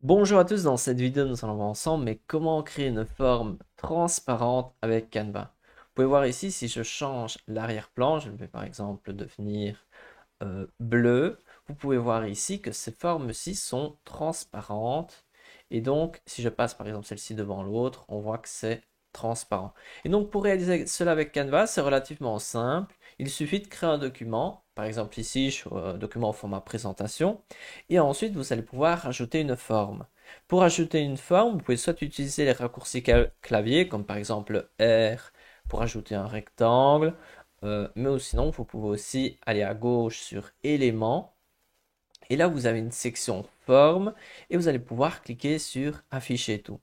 Bonjour à tous, dans cette vidéo nous allons voir ensemble mais comment créer une forme transparente avec Canva. Vous pouvez voir ici si je change l'arrière-plan, je le vais par exemple devenir bleu, vous pouvez voir ici que ces formes-ci sont transparentes et donc si je passe par exemple celle-ci devant l'autre, on voit que c'est transparent. Et donc pour réaliser cela avec Canva, c'est relativement simple. Il suffit de créer un document, par exemple ici, un document au format présentation, et ensuite vous allez pouvoir ajouter une forme. Pour ajouter une forme, vous pouvez soit utiliser les raccourcis clavier, comme par exemple R pour ajouter un rectangle, mais sinon, vous pouvez aussi aller à gauche sur éléments. Et là, vous avez une section forme et vous allez pouvoir cliquer sur afficher tout.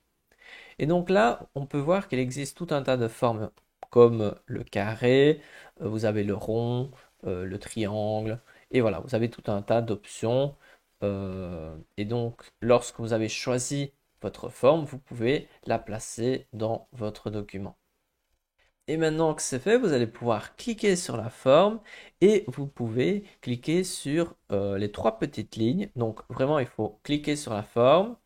Et donc là, on peut voir qu'il existe tout un tas de formes comme le carré, vous avez le rond, le triangle, et voilà, vous avez tout un tas d'options. Et donc, lorsque vous avez choisi votre forme, vous pouvez la placer dans votre document. Et maintenant que c'est fait, vous allez pouvoir cliquer sur la forme et vous pouvez cliquer sur les trois petites lignes. Donc vraiment, il faut cliquer sur la forme.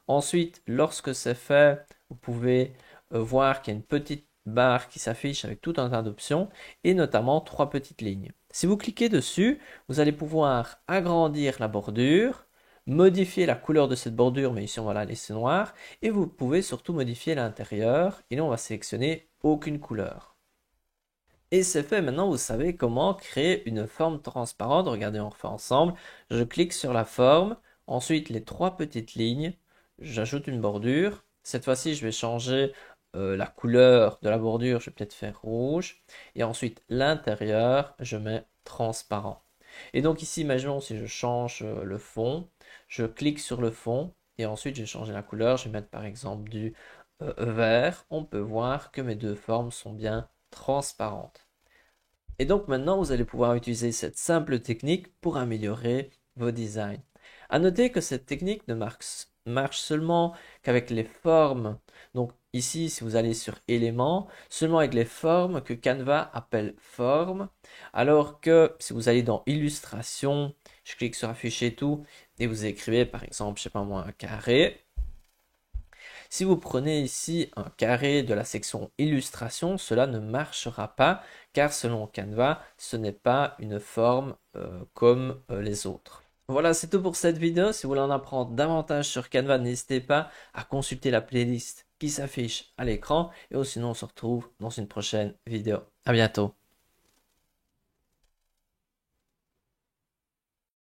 Ensuite, lorsque c'est fait, vous pouvez voir qu'il y a une petite barre qui s'affiche avec tout un tas d'options et notamment trois petites lignes. Si vous cliquez dessus, vous allez pouvoir agrandir la bordure, modifier la couleur de cette bordure, mais ici on va la laisser noire, et vous pouvez surtout modifier l'intérieur, et là on va sélectionner aucune couleur. Et c'est fait, maintenant vous savez comment créer une forme transparente. Regardez, on refait ensemble. Je clique sur la forme, ensuite les trois petites lignes, j'ajoute une bordure. Cette fois-ci, je vais changer la couleur de la bordure, je vais peut-être faire rouge. Et ensuite, l'intérieur, je mets transparent. Et donc ici, imaginons si je change le fond, je clique sur le fond et ensuite je vais changer la couleur. Je vais mettre par exemple du vert. On peut voir que mes deux formes sont bien transparentes. Et donc maintenant, vous allez pouvoir utiliser cette simple technique pour améliorer vos designs. À noter que cette technique ne marche seulement qu'avec les formes. Donc ici, si vous allez sur éléments, seulement avec les formes que Canva appelle formes. Alors que si vous allez dans illustration, je clique sur afficher tout et vous écrivez par exemple, je sais pas moi, un carré. Si vous prenez ici un carré de la section illustration, cela ne marchera pas car selon Canva, ce n'est pas une forme comme les autres. Voilà, c'est tout pour cette vidéo. Si vous voulez en apprendre davantage sur Canva, n'hésitez pas à consulter la playlist qui s'affiche à l'écran. Et sinon, on se retrouve dans une prochaine vidéo. À bientôt.